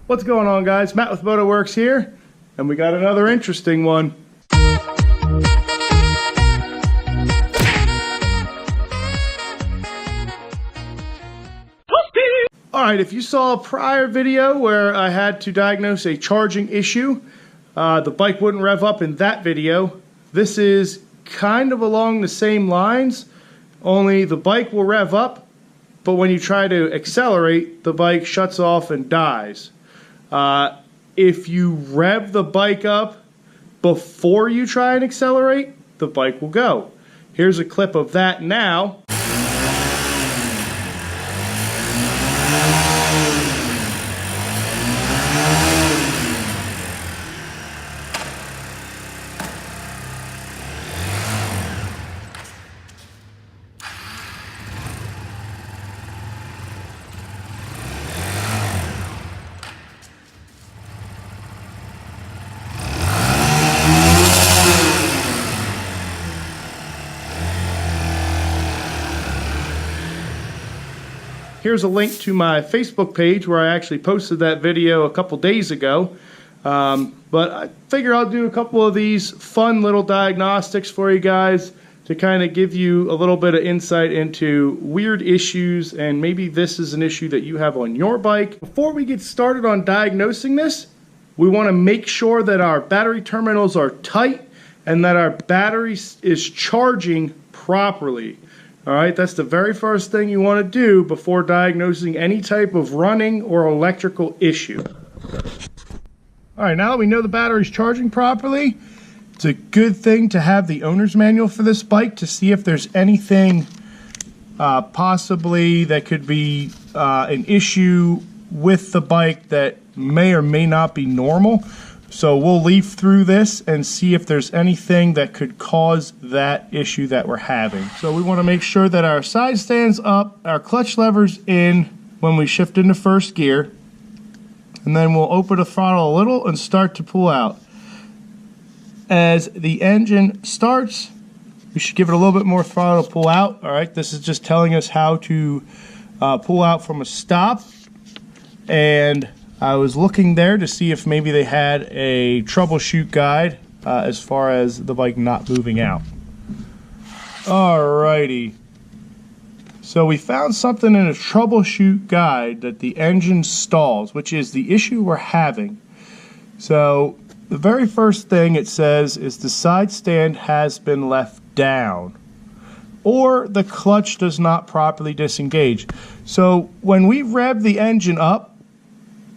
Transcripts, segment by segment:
What's going on, guys? Matt with MotoWorks here, and we got another interesting one. Alright, if you saw a prior video where I had to diagnose a charging issue, the bike wouldn't rev up in that video. This is kind of along the same lines, only the bike will rev up, but when you try to accelerate, the bike shuts off and dies. If you rev the bike up before you try and accelerate, the bike will go. Here's a clip of that now. Here's a link to my Facebook page where I actually posted that video a couple days ago. But I figure I'll do a couple of these fun little diagnostics for you guys to kind of give you a little bit of insight into weird issues, and maybe this is an issue that you have on your bike. Before we get started on diagnosing this, we want to make sure that our battery terminals are tight and that our battery is charging properly. Alright, that's the very first thing you want to do before diagnosing any type of running or electrical issue. Alright, now that we know the battery's charging properly, it's a good thing to have the owner's manual for this bike to see if there's anything possibly that could be an issue with the bike that may or may not be normal. So we'll leaf through this and see if there's anything that could cause that issue that we're having. So we want to make sure that our side stand's up, our clutch lever's in when we shift into first gear, and then we'll open the throttle a little and start to pull out. As the engine starts, we should give it a little bit more throttle to pull out. Alright, this is just telling us how to pull out from a stop. And I was looking there to see if maybe they had a troubleshoot guide as far as the bike not moving out. Alrighty. So we found something in a troubleshoot guide that the engine stalls, which is the issue we're having. So the very first thing it says is the side stand has been left down, or the clutch does not properly disengage. So when we rev the engine up,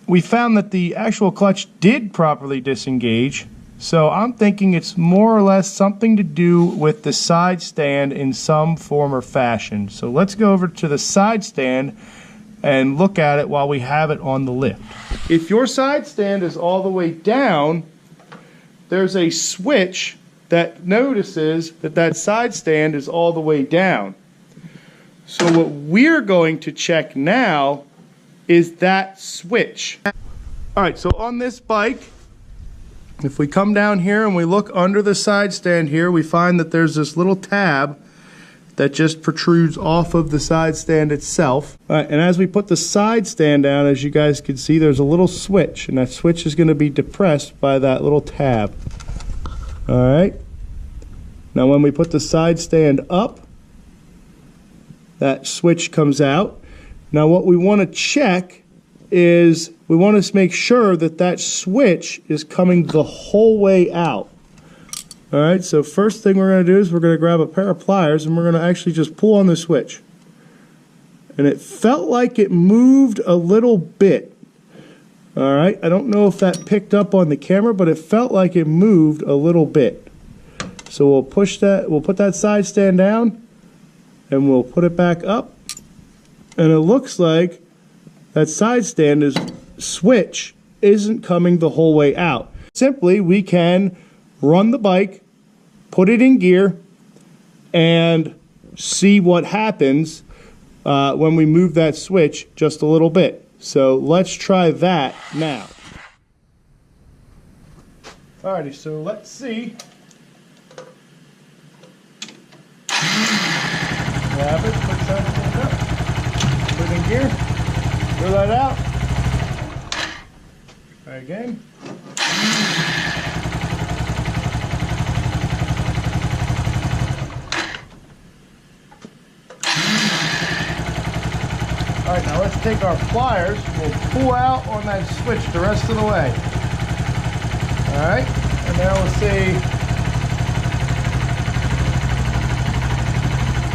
we found that the actual clutch did properly disengage, so I'm thinking it's more or less something to do with the side stand in some form or fashion. So let's go over to the side stand and look at it while we have it on the lift. If your side stand is all the way down, there's a switch that notices that that side stand is all the way down. So what we're going to check now is that switch. Alright, so on this bike, if we come down here and we look under the side stand here, we find that there's this little tab that just protrudes off of the side stand itself. Alright, and as we put the side stand down, as you guys can see, there's a little switch, and that switch is going to be depressed by that little tab. Alright, now when we put the side stand up, that switch comes out. Now what we want to check is we want to make sure that that switch is coming the whole way out. Alright, so first thing we're going to do is we're going to grab a pair of pliers and we're going to actually just pull on the switch. And it felt like it moved a little bit. Alright, I don't know if that picked up on the camera, but it felt like it moved a little bit. So we'll push that, we'll put that side stand down and we'll put it back up. And it looks like that side stand switch isn't coming the whole way out. Simply, we can run the bike, put it in gear, and see what happens when we move that switch just a little bit. So let's try that now. Alrighty, so let's see. Grab it, put side stand up. Put it in gear, throw that out. Try again. Alright, now let's take our pliers. We'll pull out on that switch the rest of the way. Alright, and now we'll see.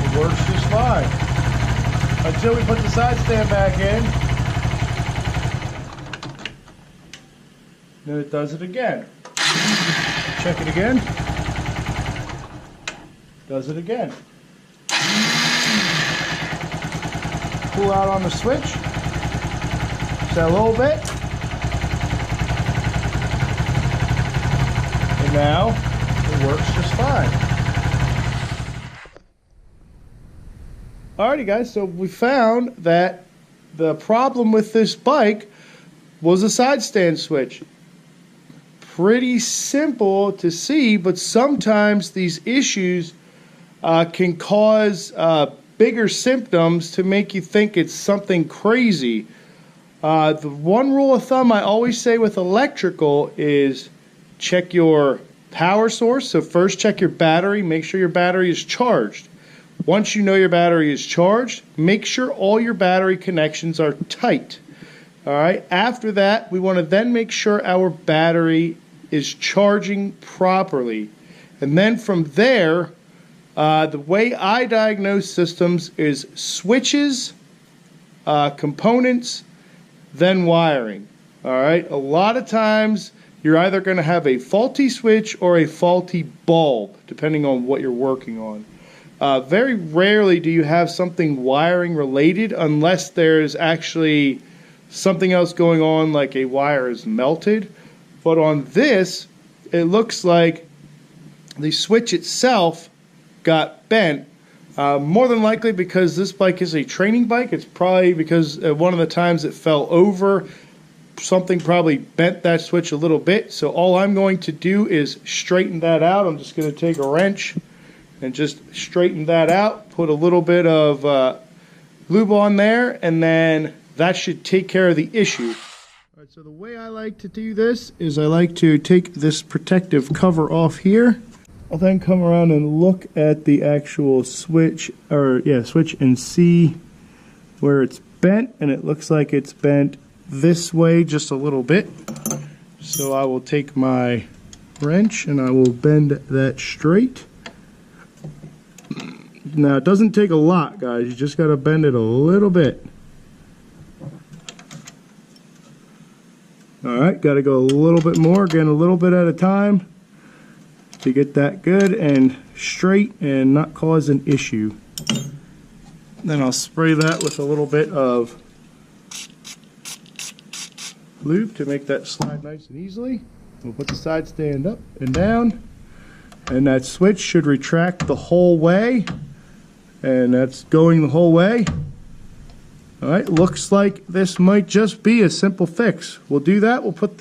It works just fine. Until we put the side stand back in. Then it does it again. Check it again. Does it again. Pull out on the switch. Just a little bit. And now it works just fine. Alrighty guys, so we found that the problem with this bike was a side stand switch. Pretty simple to see, but sometimes these issues can cause bigger symptoms to make you think it's something crazy. The one rule of thumb I always say with electrical is check your power source. So first check your battery, make sure your battery is charged. Once you know your battery is charged, make sure all your battery connections are tight. Alright, after that we want to then make sure our battery is charging properly. And then from there, the way I diagnose systems is switches, components, then wiring. Alright, a lot of times you're either going to have a faulty switch or a faulty bulb, depending on what you're working on. Very rarely do you have something wiring related unless there's actually something else going on, like a wire is melted. But on this, it looks like the switch itself got bent. More than likely because this bike is a training bike. It's probably because one of the times it fell over, something probably bent that switch a little bit. So all I'm going to do is straighten that out. I'm just going to take a wrench and just straighten that out. Put a little bit of lube on there, and then that should take care of the issue. All right, so the way I like to do this is I like to take this protective cover off here. I'll then come around and look at the actual switch, switch, and see where it's bent, and it looks like it's bent this way just a little bit. So I will take my wrench and I will bend that straight. Now it doesn't take a lot, guys, you just got to bend it a little bit. Alright, got to go a little bit more, again a little bit at a time to get that good and straight and not cause an issue. Then I'll spray that with a little bit of lube to make that slide nice and easily. We'll put the side stand up and down, and that switch should retract the whole way, and that's going the whole way. Alright, looks like this might just be a simple fix. We'll do that. We'll put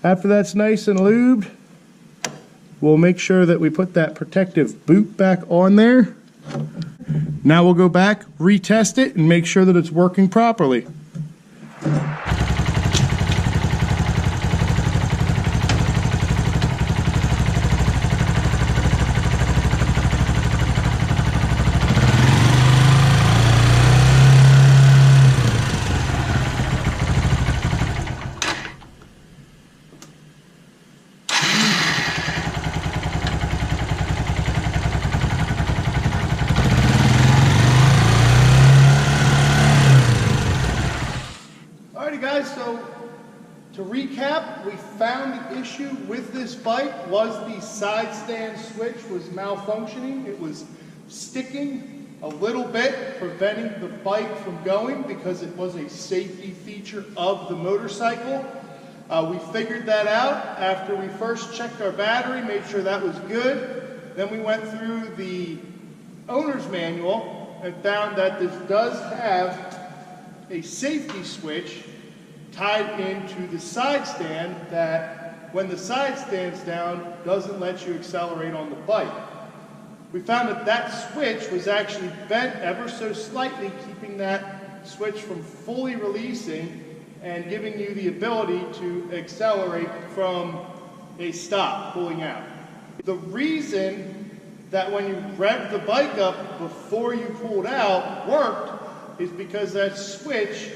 after that's nice and lubed, we'll make sure that we put that protective boot back on there. Now we'll go back, retest it, and make sure that it's working properly. So to recap, we found the issue with this bike was the side stand switch was malfunctioning. It was sticking a little bit, preventing the bike from going because it was a safety feature of the motorcycle. We figured that out after we first checked our battery, made sure that was good. Then we went through the owner's manual and found that this does have a safety switch tied into the side stand that when the side stand's down doesn't let you accelerate on the bike. We found that that switch was actually bent ever so slightly, keeping that switch from fully releasing and giving you the ability to accelerate from a stop, pulling out. The reason that when you revved the bike up before you pulled out worked is because that switch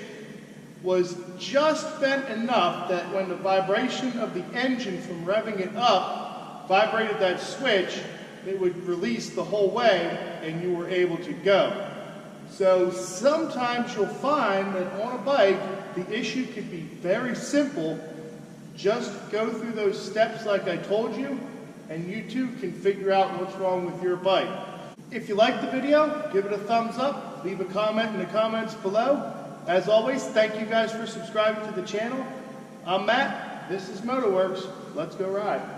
was just bent enough that when the vibration of the engine from revving it up vibrated that switch, it would release the whole way and you were able to go. So sometimes you'll find that on a bike, the issue could be very simple. Just go through those steps like I told you, and you too can figure out what's wrong with your bike. If you liked the video, give it a thumbs up, leave a comment in the comments below. As always, thank you guys for subscribing to the channel. I'm Matt, this is Motorworks. Let's go ride.